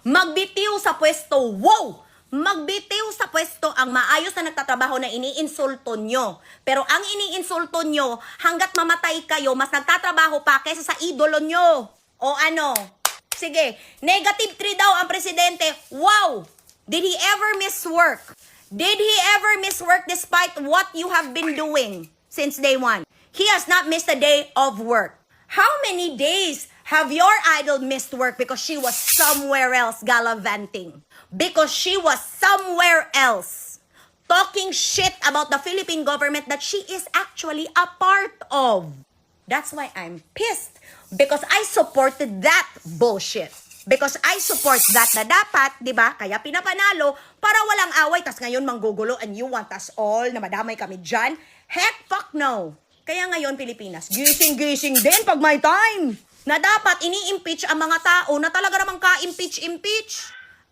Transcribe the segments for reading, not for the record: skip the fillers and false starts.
Magbitiw sa pwesto. Wow! Magbitiw sa pwesto ang maayos na nagtatrabaho na iniinsulto nyo. Pero ang iniinsulto nyo, hanggat mamatay kayo, mas nagtatrabaho pa kaysa sa idolo nyo. O ano? Sige, negative 3 daw ang presidente. Wow! Did he ever miss work? Did he ever miss work despite what you have been doing since day one? He has not missed a day of work. How many days have your idol missed work because she was somewhere else gallivanting? Because she was somewhere else talking shit about the Philippine government that she is actually a part of. That's why I'm pissed. Because I supported that bullshit. Because I support that na dapat, di ba? Kaya pinapanalo para walang away. Tas ngayon manggugulo and you want us all na madamay kami dyan. Heck, fuck no. Kaya ngayon Pilipinas, gising-gising din pag may time. Na dapat ini-impeach ang mga tao na talaga namang ka-impeach-impeach.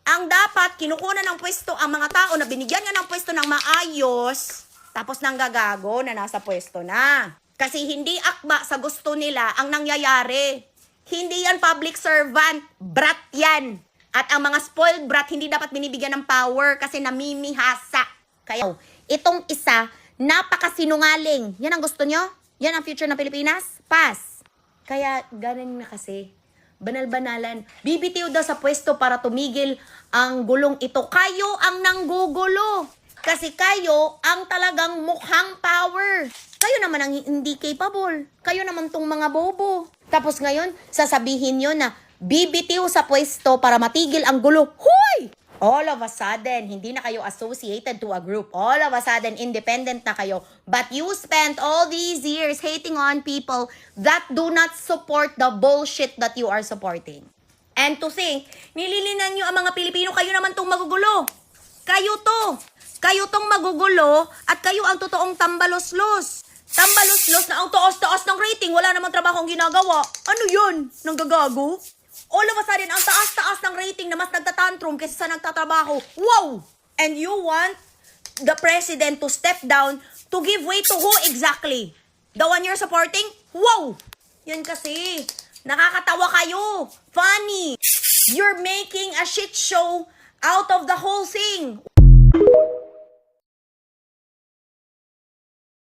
Ang dapat, kinukunan ng pwesto ang mga tao na binigyan nga ng pwesto ng maayos, tapos nang gagago na nasa pwesto na. Kasi hindi akba sa gusto nila ang nangyayari. Hindi yan public servant, brat yan. At ang mga spoiled brat, hindi dapat binibigyan ng power kasi namimihasa. Kaya, itong isa, napakasinungaling. Yan ang gusto nyo? Yan ang future ng Pilipinas? Pass. Kaya, ganun na kasi. Banal-banalan. Bibitiw daw sa pwesto para tumigil ang gulong ito. Kayo ang nanggugulo. Kasi kayo ang talagang mukhang power. Kayo naman ang hindi capable. Kayo naman tong mga bobo. Tapos ngayon, sasabihin nyo na bibitiw sa pwesto para matigil ang gulo. Huy! All of a sudden, hindi na kayo associated to a group. All of a sudden, independent na kayo. But you spent all these years hating on people that do not support the bullshit that you are supporting. And to think, nililinan nyo ang mga Pilipino, kayo naman tong magugulo. Kayo to. Kayo tong magugulo at kayo ang totoong tambaloslos. Tambaloslos na ang taas-taas ng rating, wala namang trabaho ang ginagawa. Ano yun? Nanggagago? All of a sudden, ang taas-taas ng rating na mas nagtatantrum kaysa sa nagtatrabaho. Wow! And you want the president to step down to give way to who exactly? The one you're supporting? Wow! Yan kasi. Nakakatawa kayo. Funny. You're making a shit show out of the whole thing.